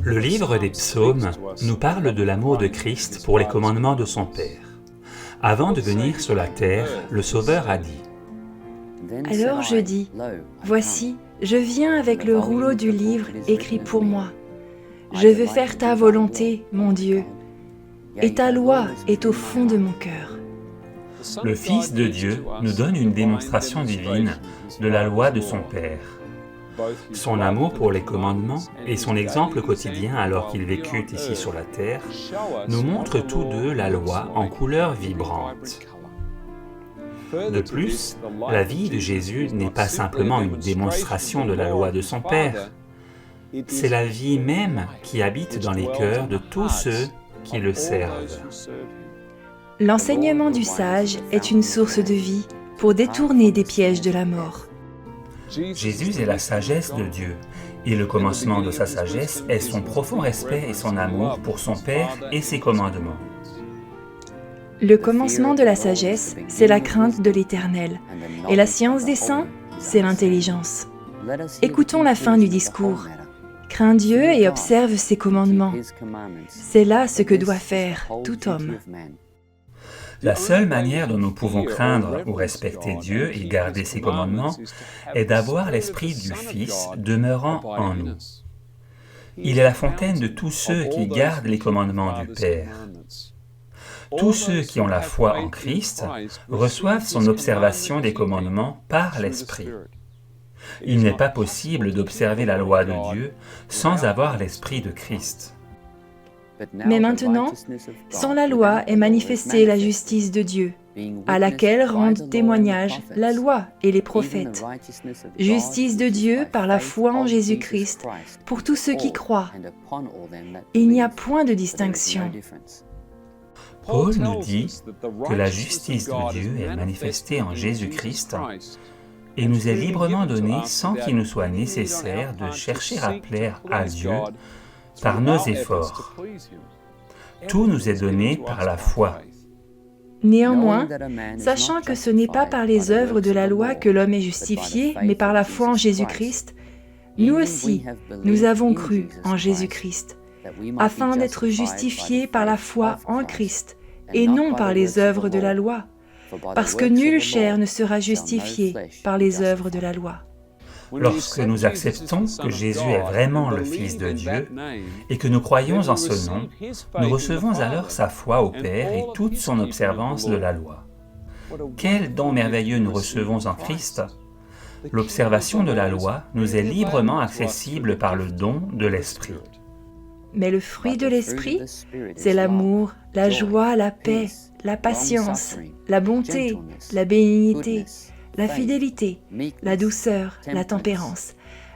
Le livre des psaumes nous parle de l'amour de Christ pour les commandements de son Père. Avant de venir sur la terre, le Sauveur a dit « Alors je dis, voici, je viens avec le rouleau du livre écrit pour moi. Je veux faire ta volonté, mon Dieu, et ta loi est au fond de mon cœur. » Le Fils de Dieu nous donne une démonstration divine de la loi de son Père. Son amour pour les commandements et son exemple quotidien alors qu'il vécut ici sur la terre nous montrent tous deux la loi en couleurs vibrantes. De plus, la vie de Jésus n'est pas simplement une démonstration de la loi de son Père, c'est la vie même qui habite dans les cœurs de tous ceux qui le servent. L'enseignement du sage est une source de vie pour détourner des pièges de la mort. Jésus est la sagesse de Dieu, et le commencement de sa sagesse est son profond respect et son amour pour son Père et ses commandements. Le commencement de la sagesse, c'est la crainte de l'Éternel, et la science des saints, c'est l'intelligence. Écoutons la fin du discours. Crains Dieu et observe ses commandements. C'est là ce que doit faire tout homme. La seule manière dont nous pouvons craindre ou respecter Dieu et garder ses commandements est d'avoir l'Esprit du Fils demeurant en nous. Il est la fontaine de tous ceux qui gardent les commandements du Père. Tous ceux qui ont la foi en Christ reçoivent son observation des commandements par l'Esprit. Il n'est pas possible d'observer la loi de Dieu sans avoir l'Esprit de Christ. Mais maintenant, sans la loi est manifestée la justice de Dieu, à laquelle rendent témoignage la loi et les prophètes. Justice de Dieu par la foi en Jésus-Christ, pour tous ceux qui croient. Il n'y a point de distinction. Paul nous dit que la justice de Dieu est manifestée en Jésus-Christ et nous est librement donnée sans qu'il nous soit nécessaire de chercher à plaire à Dieu par nos efforts. Tout nous est donné par la foi. Néanmoins, sachant que ce n'est pas par les œuvres de la loi que l'homme est justifié, mais par la foi en Jésus-Christ, nous aussi, nous avons cru en Jésus-Christ, afin d'être justifiés par la foi en Christ, et non par les œuvres de la loi, parce que nulle chair ne sera justifiée par les œuvres de la loi. Lorsque nous acceptons que Jésus est vraiment le Fils de Dieu et que nous croyons en ce nom, nous recevons alors sa foi au Père et toute son observance de la loi. Quel don merveilleux nous recevons en Christ! L'observation de la loi nous est librement accessible par le don de l'Esprit. Mais le fruit de l'Esprit, c'est l'amour, la joie, la paix, la patience, la bonté, la bénignité, la fidélité, la douceur, la tempérance.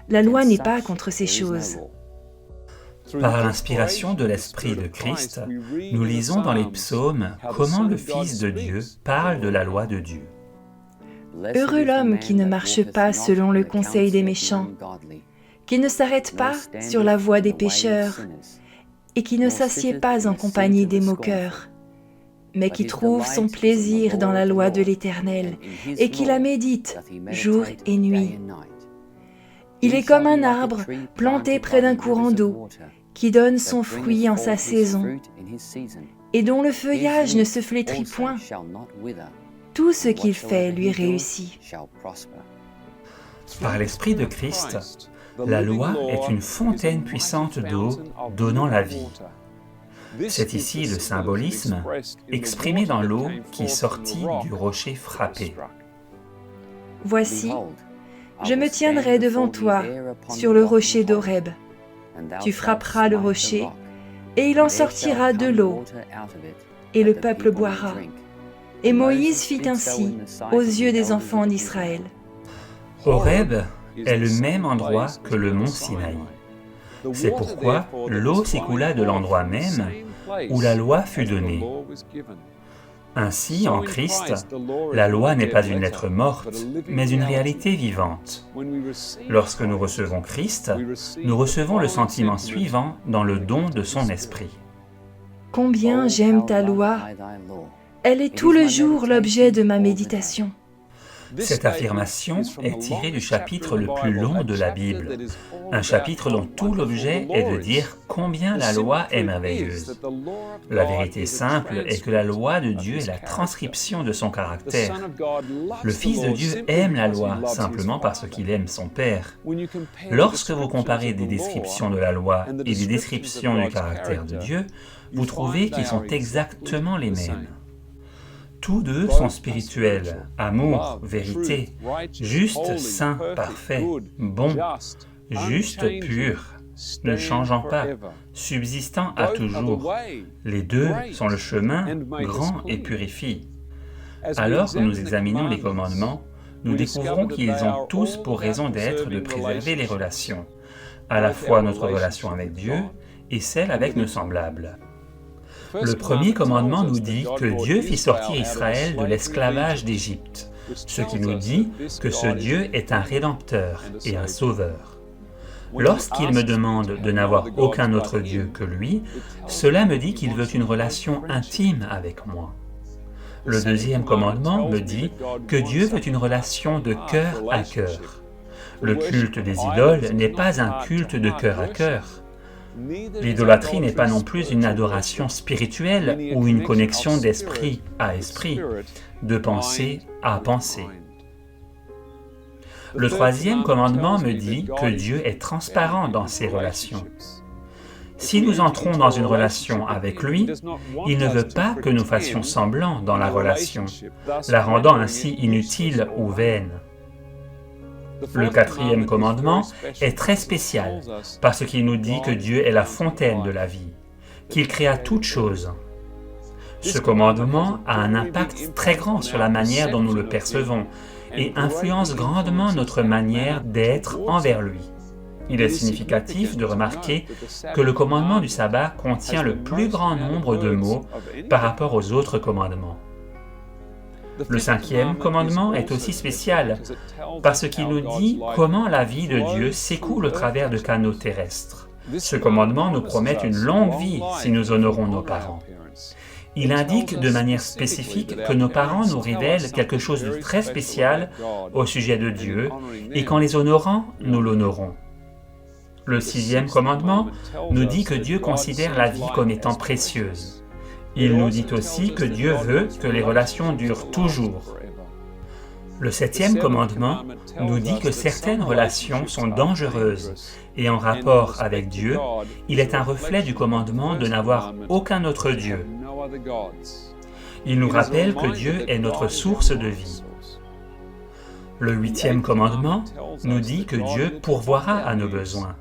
La loi n'est pas contre ces choses. Par l'inspiration de l'Esprit de Christ, nous lisons dans les psaumes comment le Fils de Dieu parle de la loi de Dieu. Heureux l'homme qui ne marche pas selon le conseil des méchants, qui ne s'arrête pas sur la voie des pécheurs, et qui ne s'assied pas en compagnie des moqueurs, mais qui trouve son plaisir dans la loi de l'Éternel, et qui la médite jour et nuit. Il est comme un arbre planté près d'un courant d'eau, qui donne son fruit en sa saison, et dont le feuillage ne se flétrit point. Tout ce qu'il fait lui réussit. Par l'Esprit de Christ, la loi est une fontaine puissante d'eau donnant la vie. C'est ici le symbolisme exprimé dans l'eau qui sortit du rocher frappé. Voici, je me tiendrai devant toi sur le rocher d'Horeb. Tu frapperas le rocher, et il en sortira de l'eau, et le peuple boira. Et Moïse fit ainsi aux yeux des enfants d'Israël. Horeb est le même endroit que le mont Sinaï. C'est pourquoi l'eau s'écoula de l'endroit même où la loi fut donnée. Ainsi, en Christ, la loi n'est pas une lettre morte, mais une réalité vivante. Lorsque nous recevons Christ, nous recevons le sentiment suivant dans le don de son esprit. Combien j'aime ta loi! Elle est tout le jour l'objet de ma méditation. Cette affirmation est tirée du chapitre le plus long de la Bible, un chapitre dont tout l'objet est de dire combien la loi est merveilleuse. La vérité simple est que la loi de Dieu est la transcription de son caractère. Le Fils de Dieu aime la loi simplement parce qu'il aime son Père. Lorsque vous comparez des descriptions de la loi et des descriptions du caractère de Dieu, vous trouvez qu'ils sont exactement les mêmes. Tous deux sont spirituels, amour, vérité, juste, saint, parfait, bon, juste, pur, ne changeant pas, subsistant à toujours. Les deux sont le chemin, grand et purifie. Alors que nous examinons les commandements, nous découvrons qu'ils ont tous pour raison d'être de préserver les relations, à la fois notre relation avec Dieu et celle avec nos semblables. Le premier commandement nous dit que Dieu fit sortir Israël de l'esclavage d'Égypte, ce qui nous dit que ce Dieu est un rédempteur et un sauveur. Lorsqu'il me demande de n'avoir aucun autre Dieu que lui, cela me dit qu'il veut une relation intime avec moi. Le deuxième commandement me dit que Dieu veut une relation de cœur à cœur. Le culte des idoles n'est pas un culte de cœur à cœur. L'idolâtrie n'est pas non plus une adoration spirituelle ou une connexion d'esprit à esprit, de pensée à pensée. Le troisième commandement me dit que Dieu est transparent dans ses relations. Si nous entrons dans une relation avec lui, il ne veut pas que nous fassions semblant dans la relation, la rendant ainsi inutile ou vaine. Le quatrième commandement est très spécial parce qu'il nous dit que Dieu est la fontaine de la vie, qu'il créa toutes choses. Ce commandement a un impact très grand sur la manière dont nous le percevons et influence grandement notre manière d'être envers lui. Il est significatif de remarquer que le commandement du sabbat contient le plus grand nombre de mots par rapport aux autres commandements. Le cinquième commandement est aussi spécial parce qu'il nous dit comment la vie de Dieu s'écoule au travers de canaux terrestres. Ce commandement nous promet une longue vie si nous honorons nos parents. Il indique de manière spécifique que nos parents nous révèlent quelque chose de très spécial au sujet de Dieu et qu'en les honorant, nous l'honorons. Le sixième commandement nous dit que Dieu considère la vie comme étant précieuse. Il nous dit aussi que Dieu veut que les relations durent toujours. Le septième commandement nous dit que certaines relations sont dangereuses et en rapport avec Dieu, il est un reflet du commandement de n'avoir aucun autre Dieu. Il nous rappelle que Dieu est notre source de vie. Le huitième commandement nous dit que Dieu pourvoira à nos besoins,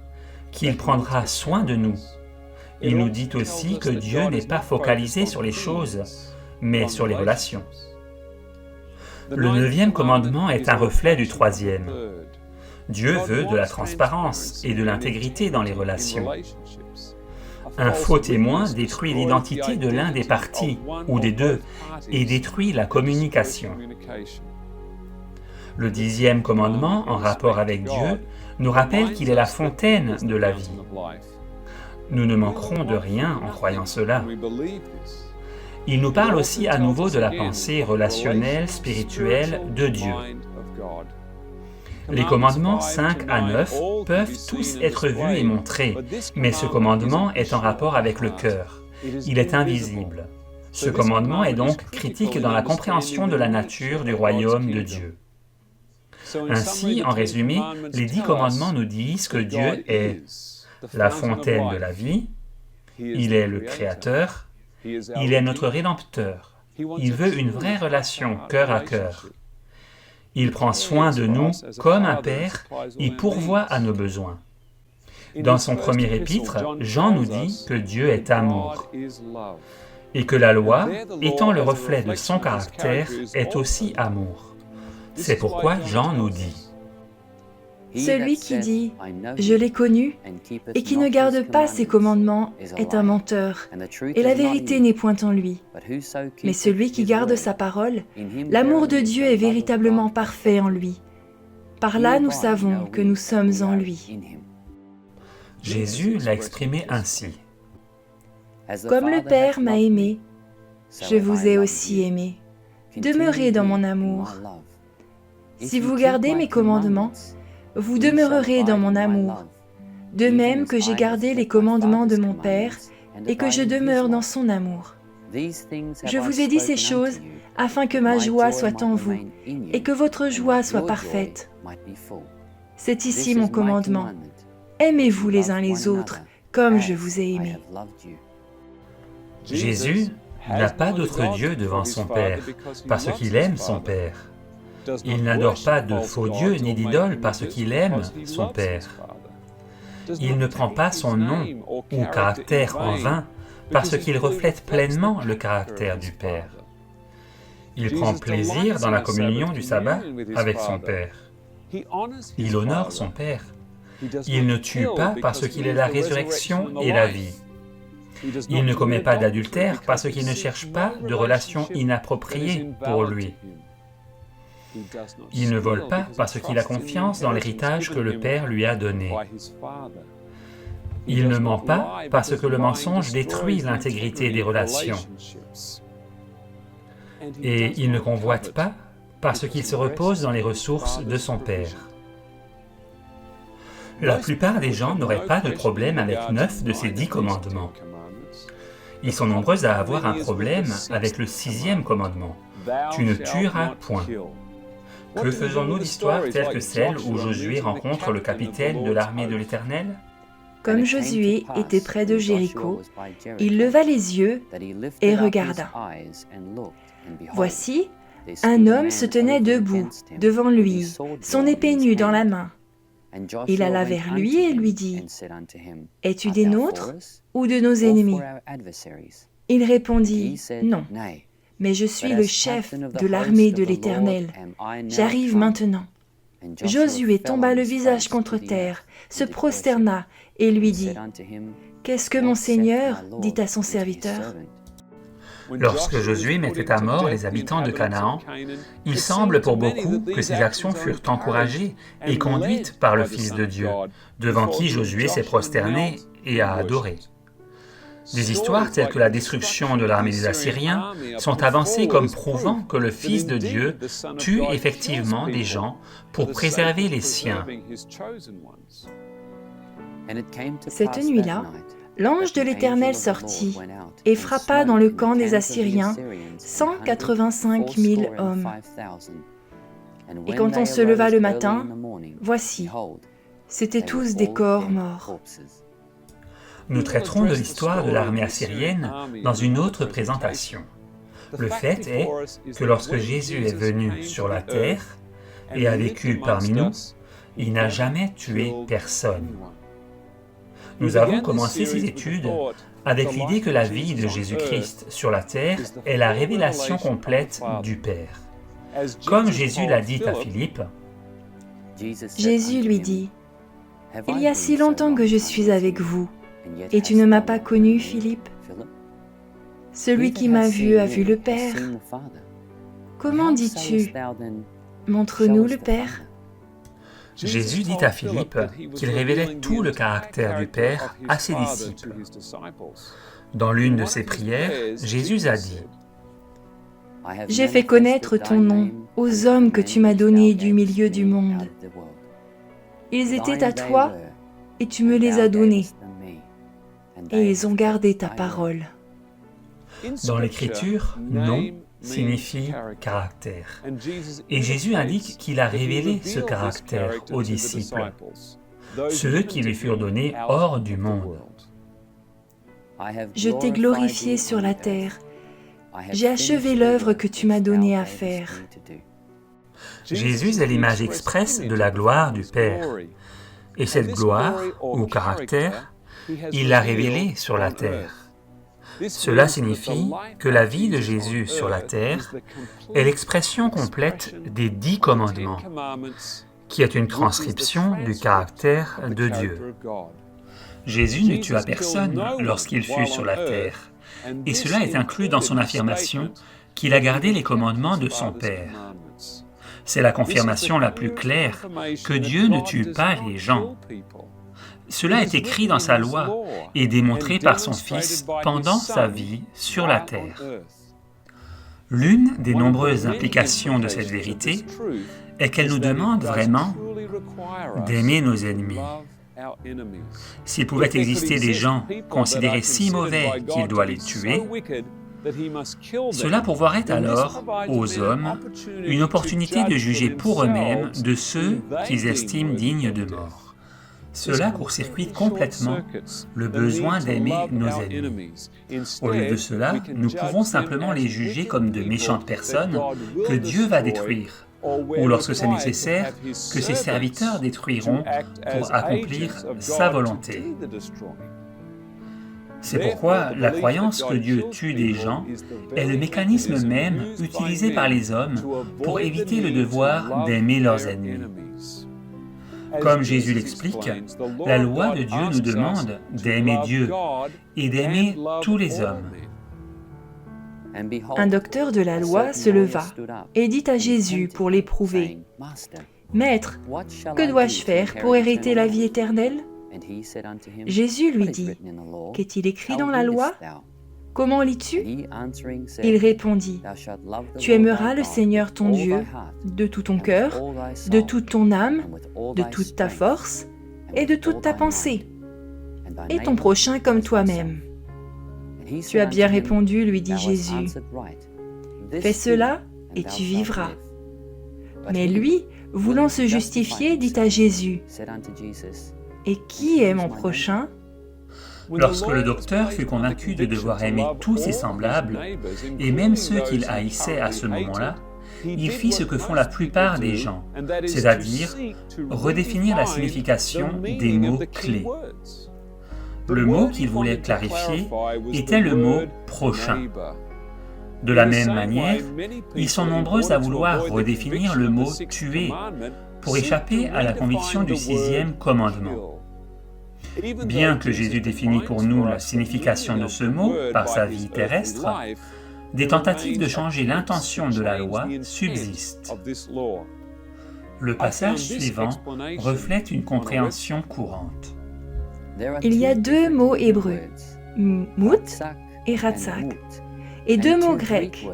qu'il prendra soin de nous. Il nous dit aussi que Dieu n'est pas focalisé sur les choses, mais sur les relations. Le neuvième commandement est un reflet du troisième. Dieu veut de la transparence et de l'intégrité dans les relations. Un faux témoin détruit l'identité de l'un des partis, ou des deux, et détruit la communication. Le dixième commandement, en rapport avec Dieu, nous rappelle qu'il est la fontaine de la vie. Nous ne manquerons de rien en croyant cela. Il nous parle aussi à nouveau de la pensée relationnelle, spirituelle de Dieu. Les commandements 5 à 9 peuvent tous être vus et montrés, mais ce commandement est en rapport avec le cœur. Il est invisible. Ce commandement est donc critique dans la compréhension de la nature du royaume de Dieu. Ainsi, en résumé, les 10 commandements nous disent que Dieu est la fontaine de la vie, il est le Créateur, il est notre Rédempteur, il veut une vraie relation cœur à cœur. Il prend soin de nous comme un Père, il pourvoit à nos besoins. Dans son premier épître, Jean nous dit que Dieu est amour, et que la loi, étant le reflet de son caractère, est aussi amour. C'est pourquoi Jean nous dit: Celui qui dit « Je l'ai connu » et qui ne garde pas ses commandements est un menteur, et la vérité n'est point en lui. Mais celui qui garde sa parole, l'amour de Dieu est véritablement parfait en lui. Par là, nous savons que nous sommes en lui. Jésus l'a exprimé ainsi. Comme le Père m'a aimé, je vous ai aussi aimé. Demeurez dans mon amour. Si vous gardez mes commandements, vous demeurerez dans mon amour, de même que j'ai gardé les commandements de mon Père et que je demeure dans son amour. Je vous ai dit ces choses afin que ma joie soit en vous et que votre joie soit parfaite. C'est ici mon commandement. Aimez-vous les uns les autres comme je vous ai aimé. Jésus n'a pas d'autre Dieu devant son Père, parce qu'il aime son Père. Il n'adore pas de faux dieux ni d'idoles parce qu'il aime son Père. Il ne prend pas son nom ou caractère en vain parce qu'il reflète pleinement le caractère du Père. Il prend plaisir dans la communion du sabbat avec son Père. Il honore son Père. Il ne tue pas parce qu'il est la résurrection et la vie. Il ne commet pas d'adultère parce qu'il ne cherche pas de relations inappropriées pour lui. Il ne vole pas parce qu'il a confiance dans l'héritage que le Père lui a donné. Il ne ment pas parce que le mensonge détruit l'intégrité des relations. Et il ne convoite pas parce qu'il se repose dans les ressources de son Père. La plupart des gens n'auraient pas de problème avec 9 de ces 10 commandements. Ils sont nombreux à avoir un problème avec le 6e commandement. Tu ne tueras point. Que faisons-nous d'histoires telles que celle où Josué rencontre le capitaine de l'armée de l'Éternel? Comme Josué était près de Jéricho, il leva les yeux et regarda. Voici, un homme se tenait debout devant lui, son épée nue dans la main. Il alla vers lui et lui dit, « Es-tu des nôtres ou de nos ennemis ?» Il répondit, « Non, mais je suis le chef de l'armée de l'Éternel. J'arrive maintenant. » Josué tomba le visage contre terre, se prosterna et lui dit, « Qu'est-ce que mon Seigneur dit à son serviteur ?» Lorsque Josué mettait à mort les habitants de Canaan, il semble pour beaucoup que ces actions furent encouragées et conduites par le Fils de Dieu, devant qui Josué s'est prosterné et a adoré. Des histoires telles que la destruction de l'armée des Assyriens sont avancées comme prouvant que le Fils de Dieu tue effectivement des gens pour préserver les siens. Cette nuit-là, l'ange de l'Éternel sortit et frappa dans le camp des Assyriens 185 000 hommes. Et quand on se leva le matin, voici, c'étaient tous des corps morts. Nous traiterons de l'histoire de l'armée assyrienne dans une autre présentation. Le fait est que lorsque Jésus est venu sur la terre et a vécu parmi nous, il n'a jamais tué personne. Nous avons commencé ces études avec l'idée que la vie de Jésus-Christ sur la terre est la révélation complète du Père. Comme Jésus l'a dit à Philippe, Jésus lui dit, « Il y a si longtemps que je suis avec vous, et tu ne m'as pas connu, Philippe? Celui qui m'a vu a vu le Père. Comment dis-tu, montre-nous le Père ?» Jésus dit à Philippe qu'il révélait tout le caractère du Père à ses disciples. Dans l'une de ses prières, Jésus a dit, « J'ai fait connaître ton nom aux hommes que tu m'as donnés du milieu du monde. Ils étaient à toi et tu me les as donnés, et ils ont gardé ta parole. » Dans l'Écriture, nom signifie caractère. Et Jésus indique qu'il a révélé ce caractère aux disciples, ceux qui lui furent donnés hors du monde. Je t'ai glorifié sur la terre. J'ai achevé l'œuvre que tu m'as donné à faire. Jésus est l'image expresse de la gloire du Père. Et cette gloire, ou caractère, il l'a révélée sur la terre. Cela signifie que la vie de Jésus sur la terre est l'expression complète des 10 commandements. qui est une transcription du caractère de Dieu. Jésus ne tua personne lorsqu'il fut sur la terre, et cela est inclus dans son affirmation qu'il a gardé les commandements de son Père. C'est la confirmation la plus claire que Dieu ne tue pas les gens. Cela est écrit dans sa loi et démontré par son Fils pendant sa vie sur la terre. L'une des nombreuses implications de cette vérité est qu'elle nous demande vraiment d'aimer nos ennemis. S'il pouvait exister des gens considérés si mauvais qu'il doit les tuer, cela pourvoirait alors aux hommes une opportunité de juger pour eux-mêmes de ceux qu'ils estiment dignes de mort. Cela court-circuite complètement le besoin d'aimer nos ennemis. Au lieu de cela, nous pouvons simplement les juger comme de méchantes personnes que Dieu va détruire, ou lorsque c'est nécessaire, que ses serviteurs détruiront pour accomplir sa volonté. C'est pourquoi la croyance que Dieu tue des gens est le mécanisme même utilisé par les hommes pour éviter le devoir d'aimer leurs ennemis. Comme Jésus l'explique, la loi de Dieu nous demande d'aimer Dieu et d'aimer tous les hommes. Un docteur de la loi se leva et dit à Jésus pour l'éprouver, « Maître, que dois-je faire pour hériter la vie éternelle ?» Jésus lui dit, « Qu'est-il écrit dans la loi? Comment lis-tu » Il répondit, « Tu aimeras le Seigneur ton Dieu de tout ton cœur, de toute ton âme, de toute ta force et de toute ta pensée, et ton prochain comme toi-même. » « Tu as bien répondu, lui dit Jésus. Fais cela et tu vivras. » Mais lui, voulant se justifier, dit à Jésus, « Et qui est mon prochain ?» Lorsque le docteur fut convaincu de devoir aimer tous ses semblables, et même ceux qu'il haïssait à ce moment-là, il fit ce que font la plupart des gens, c'est-à-dire redéfinir la signification des mots clés. Le mot qu'il voulait clarifier était le mot « prochain ». De la même manière, ils sont nombreux à vouloir redéfinir le mot « tuer » pour échapper à la conviction du 6e commandement. Bien que Jésus définit pour nous la signification de ce mot par sa vie terrestre, des tentatives de changer l'intention de la loi subsistent. Le passage suivant reflète une compréhension courante. Il y a deux mots hébreux, mout et ratsak, et deux mots grecs,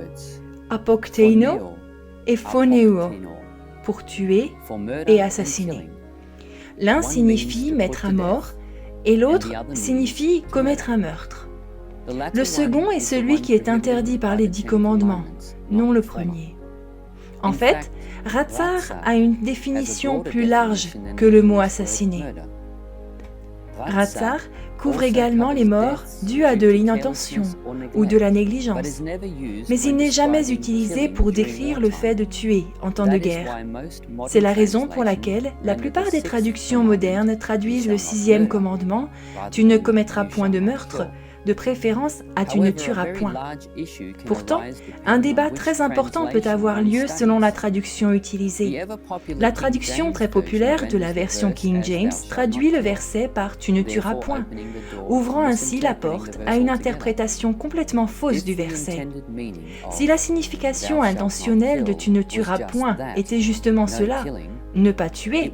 apokteino et phoneo, pour tuer et assassiner. L'un signifie mettre à mort et l'autre signifie commettre un meurtre. Le second est celui qui est interdit par les 10 commandements, non le premier. En fait, ratsar a une définition plus large que le mot assassiner. Ratsar couvre également les morts dues à de l'inattention ou de la négligence, mais il n'est jamais utilisé pour décrire le fait de tuer en temps de guerre. C'est la raison pour laquelle la plupart des traductions modernes traduisent le 6e commandement « Tu ne commettras point de meurtre », de préférence à « Tu ne tueras point ». Pourtant, un débat très important peut avoir lieu selon la traduction utilisée. La traduction très populaire de la version King James traduit le verset par « Tu ne tueras point », ouvrant ainsi la porte à une interprétation complètement fausse du verset. Si la signification intentionnelle de « Tu ne tueras point » était justement cela, ne pas tuer,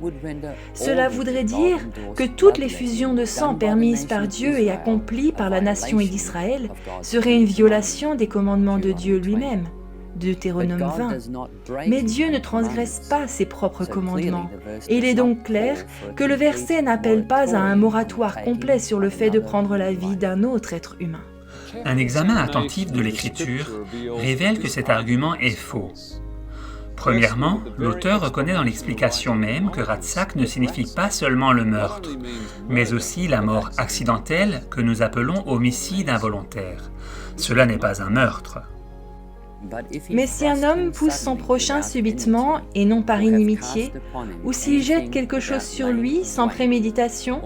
cela voudrait dire que toutes les fusions de sang permises par Dieu et accomplies par la nation d'Israël seraient une violation des commandements de Dieu lui-même, Deutéronome 20. Mais Dieu ne transgresse pas ses propres commandements, et il est donc clair que le verset n'appelle pas à un moratoire complet sur le fait de prendre la vie d'un autre être humain. Un examen attentif de l'Écriture révèle que cet argument est faux. Premièrement, l'auteur reconnaît dans l'explication même que ratsak ne signifie pas seulement le meurtre, mais aussi la mort accidentelle que nous appelons homicide involontaire. Cela n'est pas un meurtre. Mais si un homme pousse son prochain subitement et non par inimitié, ou s'il jette quelque chose sur lui sans préméditation,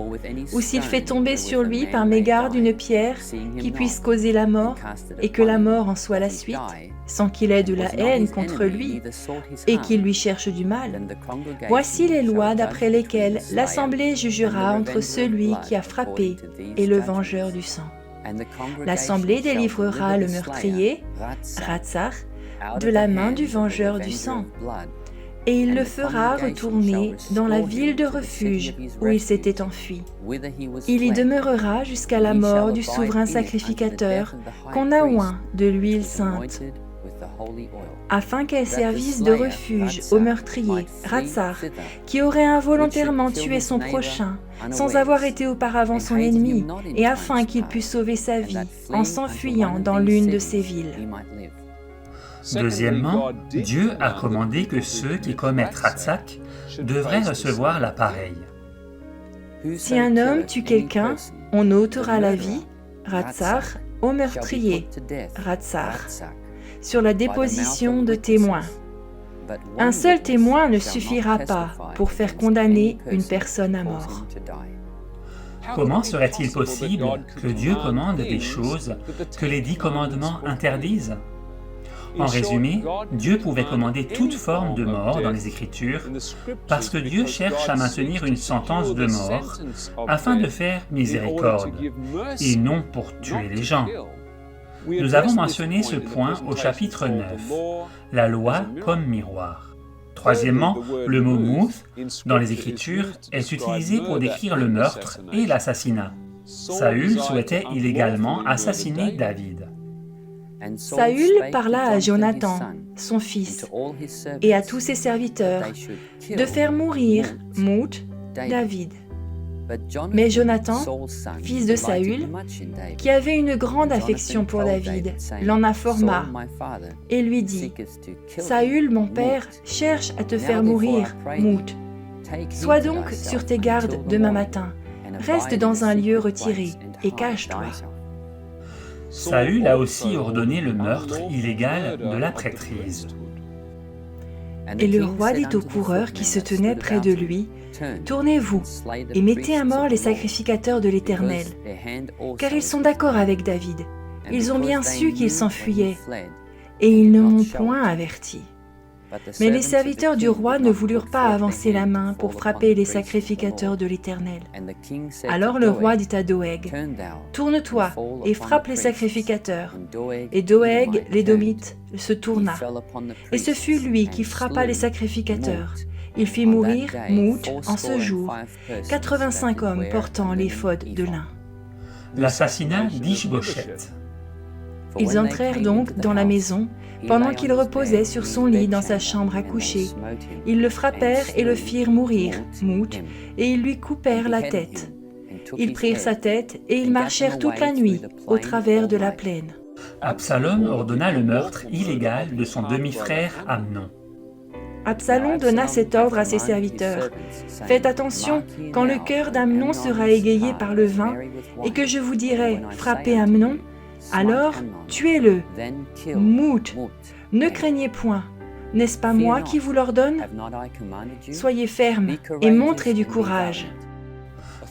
ou s'il fait tomber sur lui par mégarde une pierre qui puisse causer la mort, et que la mort en soit la suite, sans qu'il ait de la haine contre lui, et qu'il lui cherche du mal, voici les lois d'après lesquelles l'Assemblée jugera entre celui qui a frappé et le vengeur du sang. L'Assemblée délivrera le meurtrier, Ratsar, de la main du vengeur du sang, et il le fera retourner dans la ville de refuge où il s'était enfui. Il y demeurera jusqu'à la mort du souverain sacrificateur qu'on a oint de l'huile sainte, afin qu'elle servisse de refuge au meurtrier, Ratsar, qui aurait involontairement tué son prochain, sans avoir été auparavant son ennemi, et afin qu'il pût sauver sa vie en s'enfuyant dans l'une de ces villes. Deuxièmement, Dieu a commandé que ceux qui commettent Ratsak devraient recevoir la pareille. Si un homme tue quelqu'un, on ôtera la vie, Ratsar, au meurtrier, Ratsar, sur la déposition de témoins. Un seul témoin ne suffira pas pour faire condamner une personne à mort. Comment serait-il possible que Dieu commande des choses que les 10 commandements interdisent? En résumé, Dieu pouvait commander toute forme de mort dans les Écritures parce que Dieu cherche à maintenir une sentence de mort afin de faire miséricorde et non pour tuer les gens. Nous avons mentionné ce point au chapitre 9, la loi comme miroir. Troisièmement, le mot « mouth » dans les Écritures est utilisé pour décrire le meurtre et l'assassinat. Saül souhaitait illégalement assassiner David. Saül parla à Jonathan, son fils, et à tous ses serviteurs, de faire mourir, Mout, David. Mais Jonathan, fils de Saül, qui avait une grande affection pour David, l'en informa et lui dit, « Saül, mon père, cherche à te faire mourir, Mout. Sois donc sur tes gardes demain matin, reste dans un lieu retiré et cache-toi. » Saül a aussi ordonné le meurtre illégal de la prêtrise. Et le roi dit aux coureurs qui se tenaient près de lui, « Tournez-vous et mettez à mort les sacrificateurs de l'Éternel, car ils sont d'accord avec David. Ils ont bien su qu'il s'enfuyait, et ils ne m'ont point averti. » Mais les serviteurs du roi ne voulurent pas avancer la main pour frapper les sacrificateurs de l'Éternel. Alors le roi dit à Doeg, « Tourne-toi et frappe les sacrificateurs. » Et Doeg, l'Édomite, se tourna. Et ce fut lui qui frappa les sacrificateurs. Il fit mourir, Mout, en ce jour, 85 hommes portant l'éphod de lin. L'assassinat d'Ish-Bosheth. Ils entrèrent donc dans la maison, pendant qu'il reposait sur son lit dans sa chambre à coucher. Ils le frappèrent et le firent mourir, Mout, et ils lui coupèrent la tête. Ils prirent sa tête et ils marchèrent toute la nuit au travers de la plaine. Absalom ordonna le meurtre illégal de son demi-frère Amnon. Absalom donna cet ordre à ses serviteurs. « Faites attention, quand le cœur d'Amnon sera égayé par le vin, et que je vous dirai, frappez Amnon, alors tuez-le, Mout, ne craignez point, n'est-ce pas moi qui vous l'ordonne? Soyez fermes et montrez du courage. »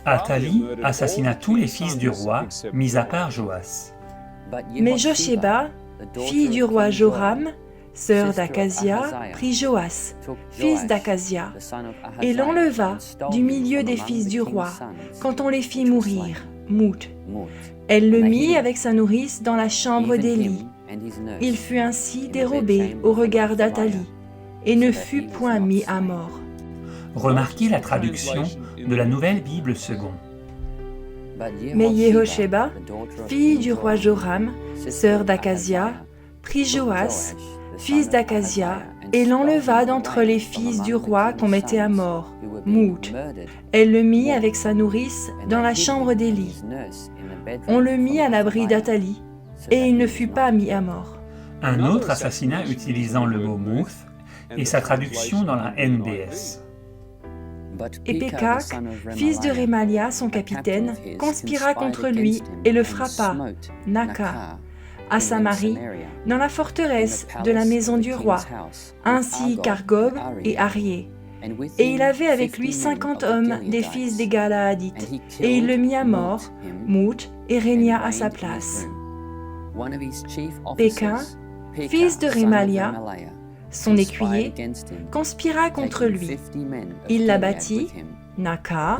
Athalie assassina tous les fils du roi, mis à part Joas. Mais Josheba, fille du roi Joram, sœur d'Akazia, prit Joas, fils d'Akazia, et l'enleva du milieu des fils du roi, quand on les fit mourir, Mout. Elle le mit avec sa nourrice dans la chambre d'Élie. Il fut ainsi dérobé au regard d'Athalie, et ne fut point mis à mort. Remarquez la traduction de la Nouvelle Bible seconde. Mais Yehosheba, fille du roi Joram, sœur d'Akazia, prit Joas, fils d'Akazia, et l'enleva d'entre les fils du roi qu'on mettait à mort, Mout. Elle le mit avec sa nourrice dans la chambre d'Élie. On le mit à l'abri d'Athalie, et il ne fut pas mis à mort. Un autre assassinat utilisant le mot « mouth » et sa traduction dans la NBS. Et Pékak, fils de Rémalia, son capitaine, conspira contre lui et le frappa, Naka, à Samarie, dans la forteresse de la maison du roi, ainsi qu'Argob et Arié. Et il avait avec lui 50 hommes des fils des Galaadites, et il le mit à mort, Mout, et régna à sa place. Pékin, fils de Rémalia, son écuyer, conspira contre lui. Il l'abattit, Naka,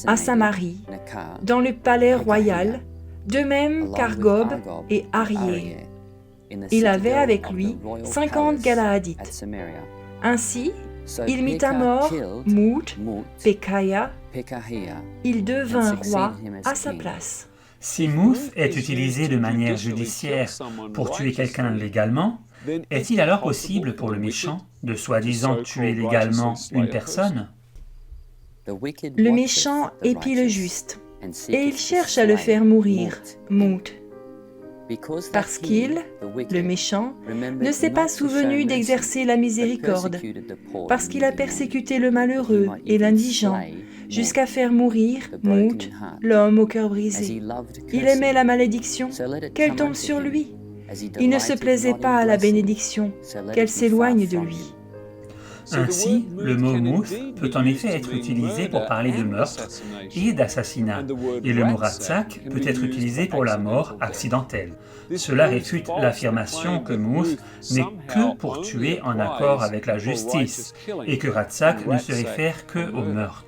à Samarie, dans le palais royal, de même qu'Argob et Arié. Il avait avec lui 50 Galaadites. Ainsi, il mit à mort Mout, Pékaya, il devint roi à sa place. Si Mouth est utilisé de manière judiciaire pour tuer quelqu'un légalement, est-il alors possible pour le méchant de soi-disant tuer légalement une personne? Le méchant épie le juste, et il cherche à le faire mourir, Mout, parce qu'il, le méchant, ne s'est pas souvenu d'exercer la miséricorde, parce qu'il a persécuté le malheureux et l'indigent, jusqu'à faire mourir, Mout, l'homme au cœur brisé. Il aimait la malédiction, qu'elle tombe sur lui. Il ne se plaisait pas à la bénédiction, qu'elle s'éloigne de lui. Ainsi, le mot mouth peut en effet être utilisé pour parler de meurtre et d'assassinat, et le mot ratsak peut être utilisé pour la mort accidentelle. Cela réfute l'affirmation que mouth n'est que pour tuer en accord avec la justice, et que ratsak ne se réfère que au meurtre.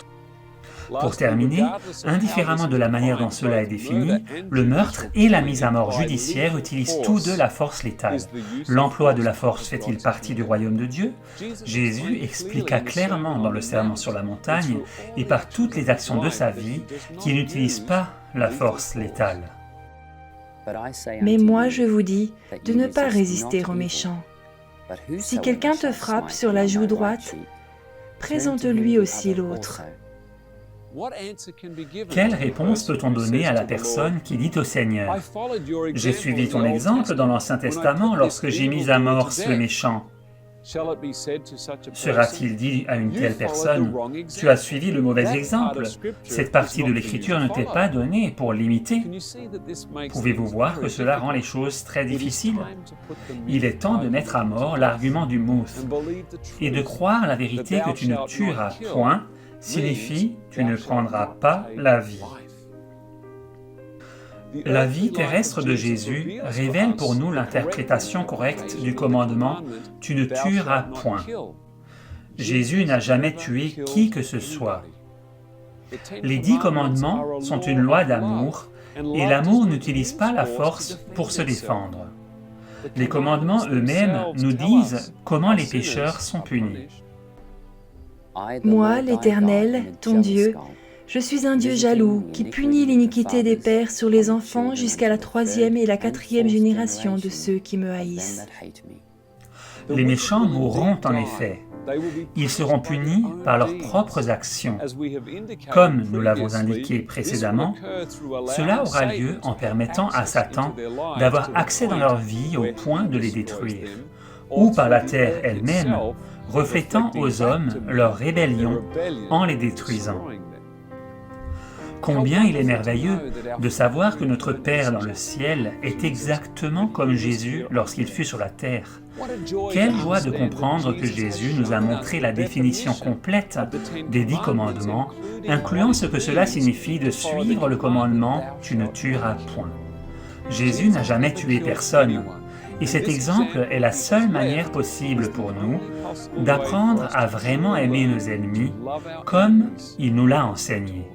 Pour terminer, indifféremment de la manière dont cela est défini, le meurtre et la mise à mort judiciaire utilisent tous deux la force létale. L'emploi de la force fait-il partie du royaume de Dieu? Jésus expliqua clairement dans le Sermon sur la montagne et par toutes les actions de sa vie qu'il n'utilise pas la force létale. Mais moi je vous dis de ne pas résister aux méchants. Si quelqu'un te frappe sur la joue droite, présente-lui aussi l'autre. Quelle réponse peut-on donner à la personne qui dit au Seigneur « J'ai suivi ton exemple dans l'Ancien Testament lorsque j'ai mis à mort ce méchant ». Sera-t-il dit à une telle personne « Tu as suivi le mauvais exemple, cette partie de l'Écriture ne t'est pas donnée pour l'imiter ». Pouvez-vous voir que cela rend les choses très difficiles? Il est temps de mettre à mort l'argument du mouth et de croire la vérité que tu ne tueras point signifie « tu ne prendras pas la vie ». La vie terrestre de Jésus révèle pour nous l'interprétation correcte du commandement « tu ne tueras point ». Jésus n'a jamais tué qui que ce soit. Les 10 commandements sont une loi d'amour, et l'amour n'utilise pas la force pour se défendre. Les commandements eux-mêmes nous disent comment les pécheurs sont punis. Moi, l'Éternel, ton Dieu, je suis un Dieu jaloux qui punit l'iniquité des pères sur les enfants jusqu'à la 3e et la 4e génération de ceux qui me haïssent. Les méchants mourront en effet. Ils seront punis par leurs propres actions. Comme nous l'avons indiqué précédemment, cela aura lieu en permettant à Satan d'avoir accès dans leur vie au point de les détruire, ou par la terre elle-même, reflétant aux hommes leur rébellion en les détruisant. Combien il est merveilleux de savoir que notre Père dans le ciel est exactement comme Jésus lorsqu'il fut sur la terre. Quelle joie de comprendre que Jésus nous a montré la définition complète des 10 commandements, incluant ce que cela signifie de suivre le commandement « Tu ne tueras point ». Jésus n'a jamais tué personne. Et cet exemple est la seule manière possible pour nous d'apprendre à vraiment aimer nos ennemis comme il nous l'a enseigné.